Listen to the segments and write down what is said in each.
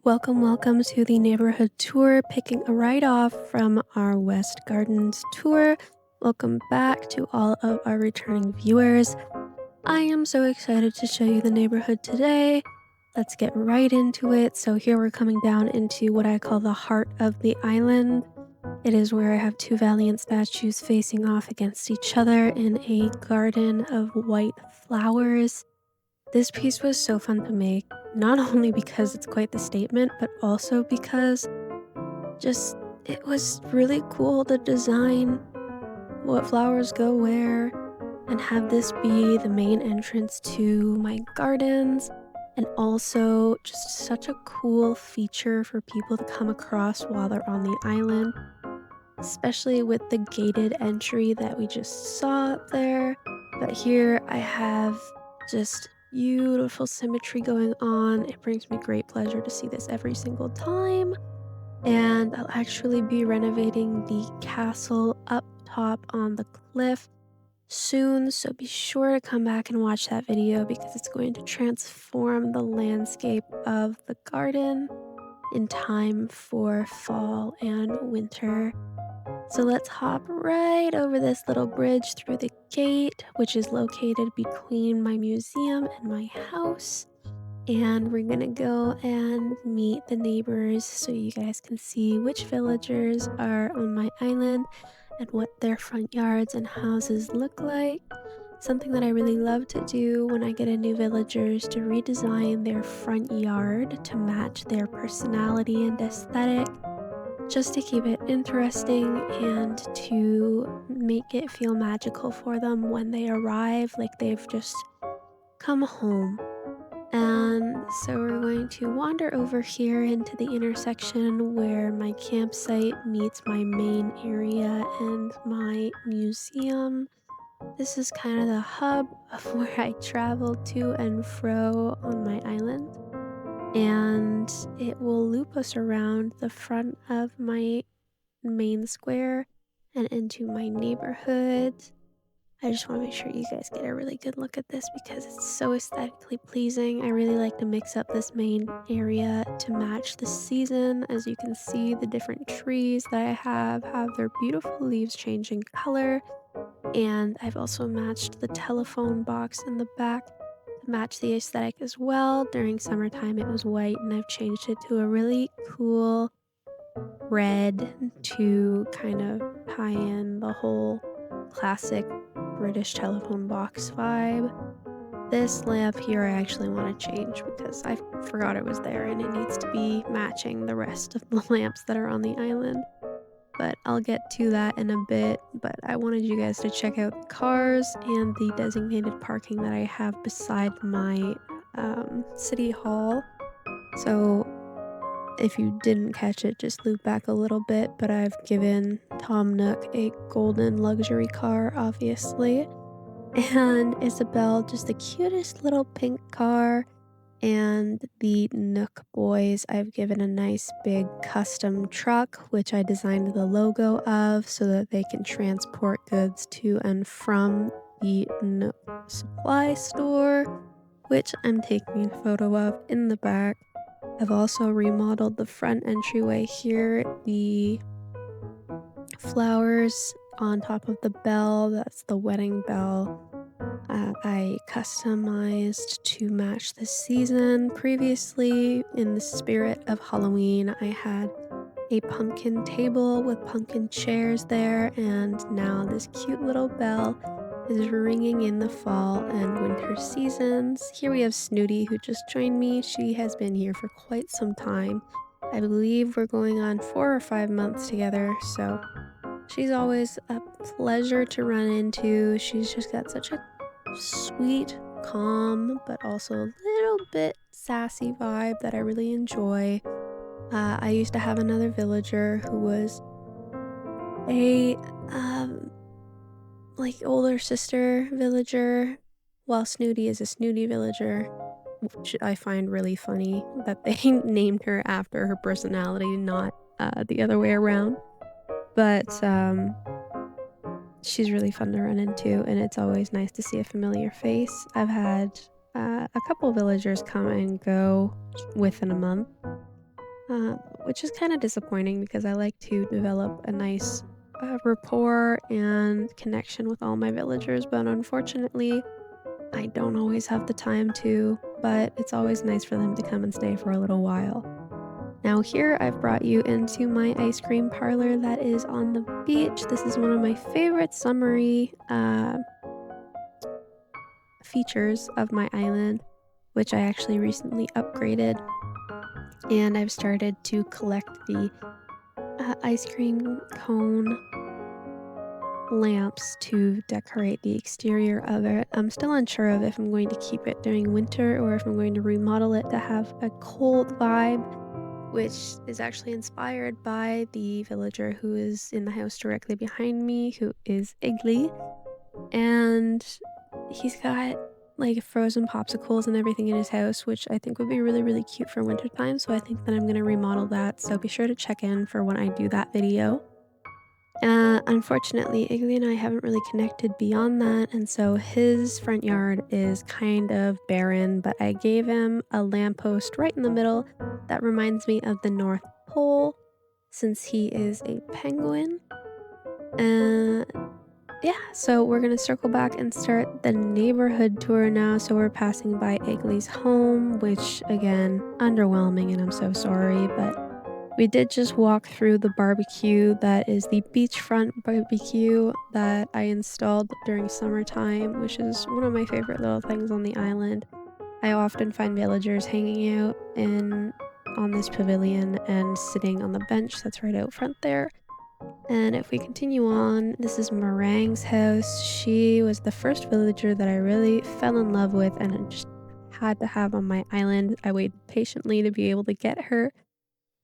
Welcome to the neighborhood tour, picking a ride off from our West Gardens tour. Welcome back to all of our returning viewers. I am so excited to show you the neighborhood today. Let's get right into it. So here we're coming down into what I call the heart of the island. It is where I have two valiant statues facing off against each other in a garden of white flowers. This piece was so fun to make, not only because it's quite the statement, but also because just it was really cool to design what flowers go where and have this be the main entrance to my gardens, and also just such a cool feature for people to come across while they're on the island, especially with the gated entry that we just saw up there. But here I have just beautiful symmetry going on. It brings me great pleasure to see this every single time. And I'll actually be renovating the castle up top on the cliff soon, so be sure to come back and watch that video because it's going to transform the landscape of the garden in time for fall and winter. So let's hop right over this little bridge through the gate, which is located between my museum and my house. And we're gonna go and meet the neighbors so you guys can see which villagers are on my island and what their front yards and houses look like. Something that I really love to do when I get a new villager is to redesign their front yard to match their personality and aesthetic, just to keep it interesting and to make it feel magical for them when they arrive, like they've just come home. And so we're going to wander over here into the intersection where my campsite meets my main area and my museum. This is kind of the hub of where I travel to and fro on my island. And it will loop us around the front of my main square and into my neighborhood. I just want to make sure you guys get a really good look at this because it's so aesthetically pleasing. I really like to mix up this main area to match the season. As you can see, the different trees that I have their beautiful leaves changing color. And I've also matched the telephone box in the back to match the aesthetic as well. During summertime, it was white, and I've changed it to a really cool red to kind of tie in the whole classic British telephone box vibe. This lamp here I actually want to change because I forgot it was there and it needs to be matching the rest of the lamps that are on the island. But I'll get to that in a bit. But I wanted you guys to check out the cars and the designated parking that I have beside my city hall. So if you didn't catch it, just loop back a little bit, but I've given Tom Nook a golden luxury car, obviously, and Isabel just the cutest little pink car, and the Nook boys I've given a nice big custom truck, which I designed the logo of so that they can transport goods to and from the Nook supply store, which I'm taking a photo of in the back. I've also remodeled the front entryway here. The flowers on top of the bell, that's the wedding bell, I customized to match the season. Previously, in the spirit of Halloween, I had a pumpkin table with pumpkin chairs there, and now this cute little bell is ringing in the fall and winter seasons. Here we have Snooty, who just joined me. She has been here for quite some time. I believe we're going on 4 or 5 months together, so she's always a pleasure to run into. She's just got such a sweet, calm, but also a little bit sassy vibe that I really enjoy. I used to have another villager who was a older sister villager, while Snooty is a snooty villager, which I find really funny that they named her after her personality, not the other way around. But she's really fun to run into, and it's always nice to see a familiar face. I've had a couple villagers come and go within a month, uh, which is kind of disappointing because I like to develop a nice rapport and connection with all my villagers, but unfortunately, I don't always have the time to, but it's always nice for them to come and stay for a little while. Now, here I've brought you into my ice cream parlor that is on the beach. This is one of my favorite summery features of my island, which I actually recently upgraded. And I've started to collect the ice cream cone lamps to decorate the exterior of it. I'm still unsure of if I'm going to keep it during winter or if I'm going to remodel it to have a cold vibe, which is actually inspired by the villager who is in the house directly behind me, who is Iggly. And he's got like frozen popsicles and everything in his house, which I think would be really, really cute for wintertime. So I think that I'm going to remodel that. So be sure to check in for when I do that video. Unfortunately, Iggly and I haven't really connected beyond that, and so his front yard is kind of barren, but I gave him a lamppost right in the middle that reminds me of the North Pole since he is a penguin. Uh, yeah, so we're gonna circle back and start the neighborhood tour now. So we're passing by Iggly's home, which again, underwhelming, and I'm so sorry, but we did just walk through the barbecue that is the beachfront barbecue that I installed during summertime, which is one of my favorite little things on the island. I often find villagers hanging out in on this pavilion and sitting on the bench that's right out front there. And if we continue on, this is Meringue's house. She was the first villager that I really fell in love with and I just had to have on my island. I waited patiently to be able to get her,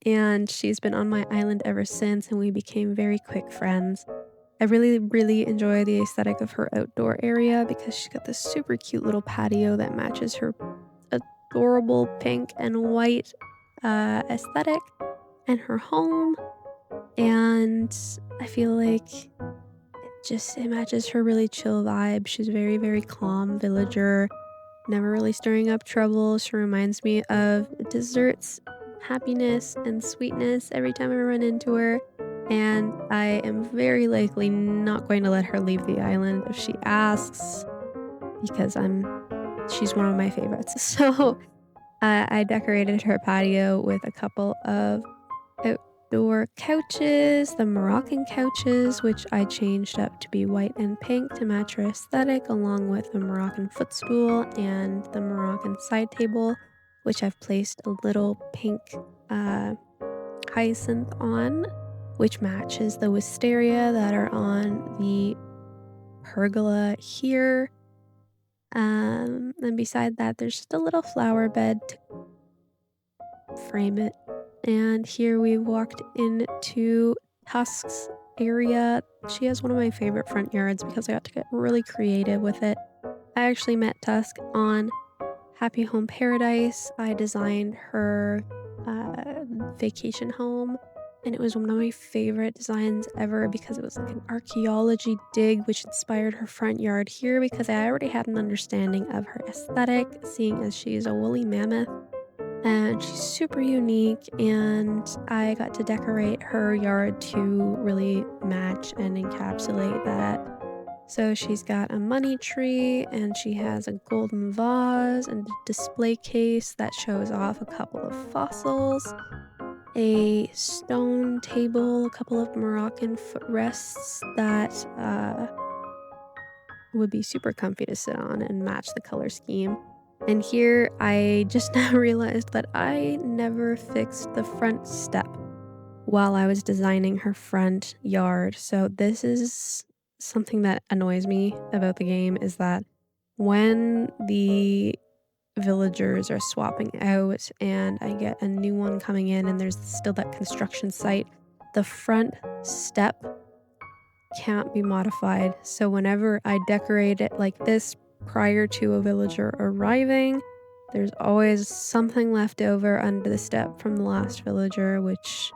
and she's been on my island ever since, and we became very quick friends. I really, really enjoy the aesthetic of her outdoor area because she's got this super cute little patio that matches her adorable pink and white aesthetic and her home. And I feel like it matches her really chill vibe. She's a very, very calm villager, never really stirring up trouble. She reminds me of desserts, happiness, and sweetness every time I run into her. And I am very likely not going to let her leave the island if she asks, because she's one of my favorites. So I decorated her patio with a couple of outdoor couches, the Moroccan couches, which I changed up to be white and pink to match her aesthetic, along with the Moroccan footstool and the Moroccan side table, which I've placed a little pink uh, hyacinth on, which matches the wisteria that are on the pergola here. And beside that, there's just a little flower bed to frame it. And here we walked into Tusk's area. She has one of my favorite front yards because I got to get really creative with it. I actually met Tusk on Happy Home Paradise. I designed her vacation home, and it was one of my favorite designs ever because it was like an archaeology dig, which inspired her front yard here because I already had an understanding of her aesthetic, seeing as she's a woolly mammoth. And she's super unique, and I got to decorate her yard to really match and encapsulate that. So she's got a money tree, and she has a golden vase and a display case that shows off a couple of fossils, a stone table, a couple of Moroccan footrests that would be super comfy to sit on and match the color scheme. And here I just now realized that I never fixed the front step while I was designing her front yard. So this is something that annoys me about the game, is that when the villagers are swapping out and I get a new one coming in and there's still that construction site, the front step can't be modified. So whenever I decorate it like this prior to a villager arriving, there's always something left over under the step from the last villager, which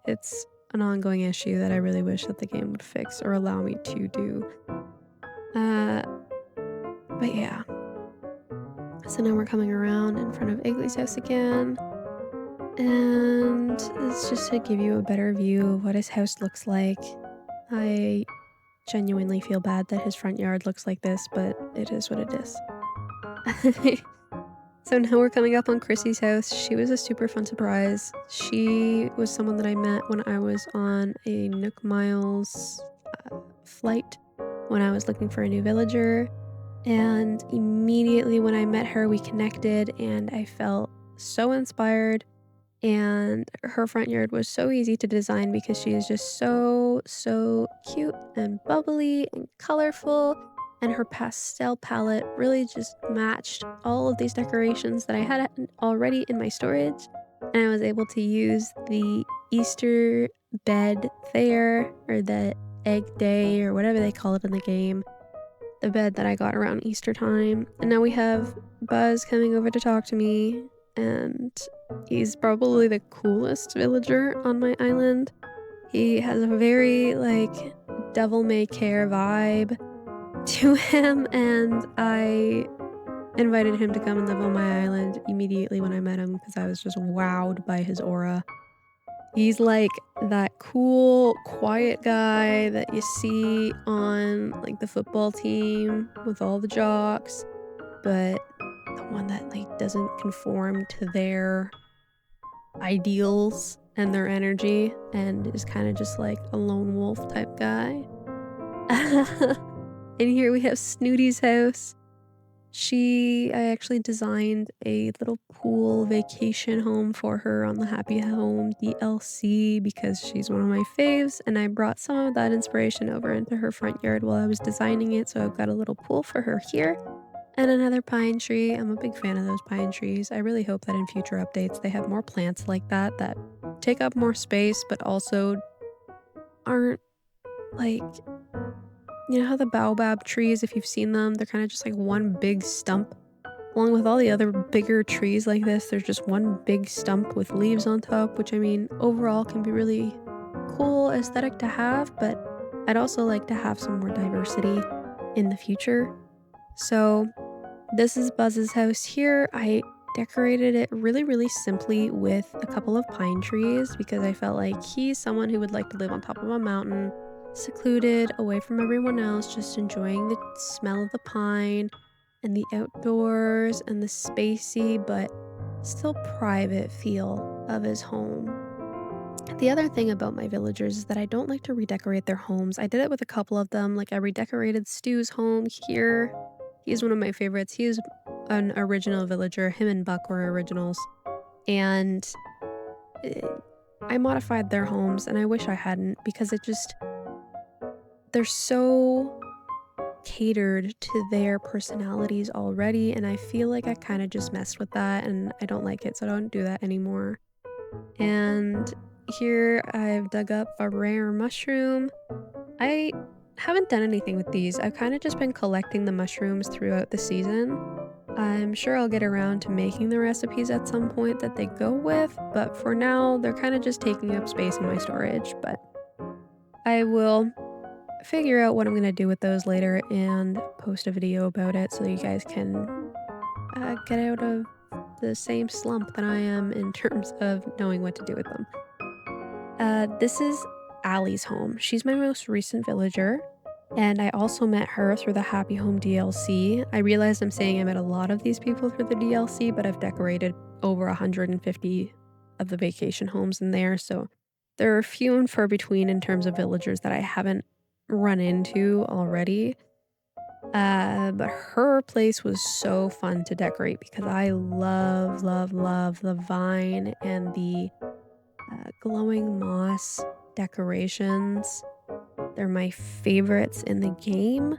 it's an ongoing issue that I really wish that the game would fix or allow me to do. Uh, but yeah. So now we're coming around in front of Iggly's house again. And it's just to give you a better view of what his house looks like. I genuinely feel bad that his front yard looks like this, but it is what it is. So now we're coming up on Chrissy's house. She was a super fun surprise. She was someone that I met when I was on a Nook Miles flight when I was looking for a new villager. And immediately when I met her, we connected and I felt so inspired. And her front yard was so easy to design because she is just so cute and bubbly and colorful. And her pastel palette really just matched all of these decorations that I had already in my storage. And I was able to use the Easter bed there, or the egg day, or whatever they call it in the game, the bed that I got around Easter time. And now we have Buzz coming over to talk to me, and he's probably the coolest villager on my island. He has a very, like, devil may care vibe to him, and I invited him to come and live on my island immediately when I met him because I was just wowed by his aura. He's like that cool, quiet guy that you see on like the football team with all the jocks, but the one that like doesn't conform to their ideals and their energy and is kind of just like a lone wolf type guy. And here we have Snooty's house. I actually designed a little pool vacation home for her on the Happy Home DLC because she's one of my faves, and I brought some of that inspiration over into her front yard while I was designing it, so I've got a little pool for her here. And another pine tree. I'm a big fan of those pine trees. I really hope that in future updates they have more plants like that that take up more space but also aren't like, you know how the baobab trees, if you've seen them, they're kind of just like one big stump. Along with all the other bigger trees like this, there's just one big stump with leaves on top, which I mean, overall can be really cool aesthetic to have, but I'd also like to have some more diversity in the future. So this is Buzz's house here. I decorated it really simply with a couple of pine trees because I felt like he's someone who would like to live on top of a mountain, secluded, away from everyone else, just enjoying the smell of the pine and the outdoors and the spacey but still private feel of his home. The other thing about my villagers is that I don't like to redecorate their homes. I did it with a couple of them. Like I redecorated Stu's home here. He's one of my favorites. He is an original villager. Him and Buck were originals. And eh, I modified their homes, and I wish I hadn't because they're so catered to their personalities already, and I feel like I kind of just messed with that, and I don't like it, so I don't do that anymore. And here I've dug up a rare mushroom. I haven't done anything with these. I've kind of just been collecting the mushrooms throughout the season. I'm sure I'll get around to making the recipes at some point that they go with, but for now, they're kind of just taking up space in my storage. But I will figure out what I'm going to do with those later and post a video about it so you guys can get out of the same slump that I am in terms of knowing what to do with them. This is Allie's home. She's my most recent villager, and I also met her through the Happy Home DLC. I realized I'm saying I met a lot of these people through the DLC, but I've decorated over 150 of the vacation homes in there, so there are few and far between in terms of villagers that I haven't run into already. But her place was so fun to decorate because I love the vine and the glowing moss decorations. They're my favorites in the game.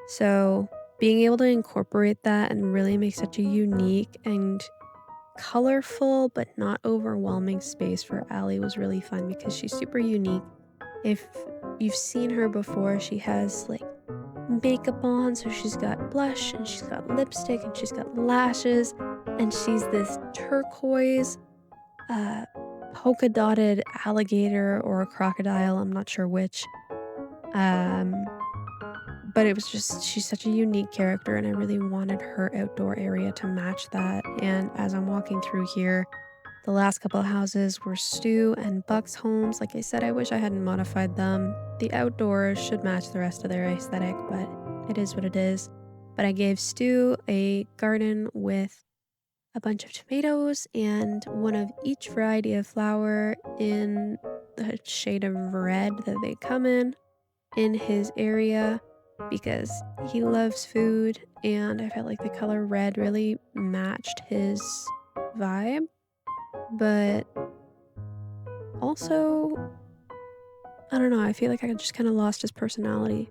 So being able to incorporate that and really make such a unique and colorful but not overwhelming space for Allie was really fun because she's super unique. If you've seen her before, she has like makeup on, so she's got blush and she's got lipstick and she's got lashes, and she's this turquoise uh polka dotted alligator or a crocodile, I'm not sure which. um but it was just, she's such a unique character and I really wanted her outdoor area to match that. And as I'm walking through here, The last couple of houses were Stu and Buck's homes. Like I said, I wish I hadn't modified them. The outdoors should match the rest of their aesthetic, but it is what it is. But I gave Stu a garden with a bunch of tomatoes and one of each variety of flower in the shade of red that they come in his area because he loves food, and I felt like the color red really matched his vibe. But also, I don't know, I feel like I just kind of lost his personality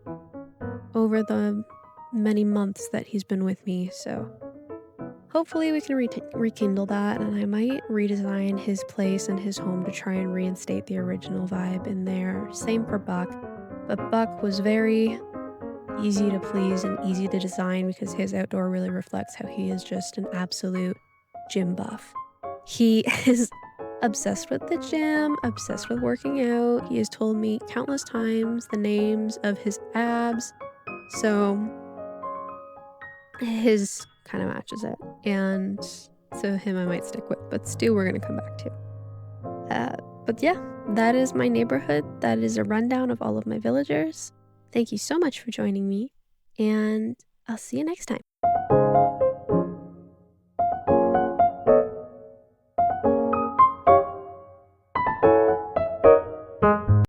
over the many months that he's been with me, so hopefully we can rekindle that, and I might redesign his place and his home to try and reinstate the original vibe in there. Same for Buck, but Buck was very easy to please and easy to design because his outdoor really reflects how he is just an absolute gym buff. He is obsessed with the gym, obsessed with working out. He has told me countless times the names of his abs, so his kind of matches it. And so him I might stick with, but Stu we're gonna come back to. But yeah, that is my neighborhood. That is a rundown of all of my villagers. Thank you so much for joining me, and I'll see you next time.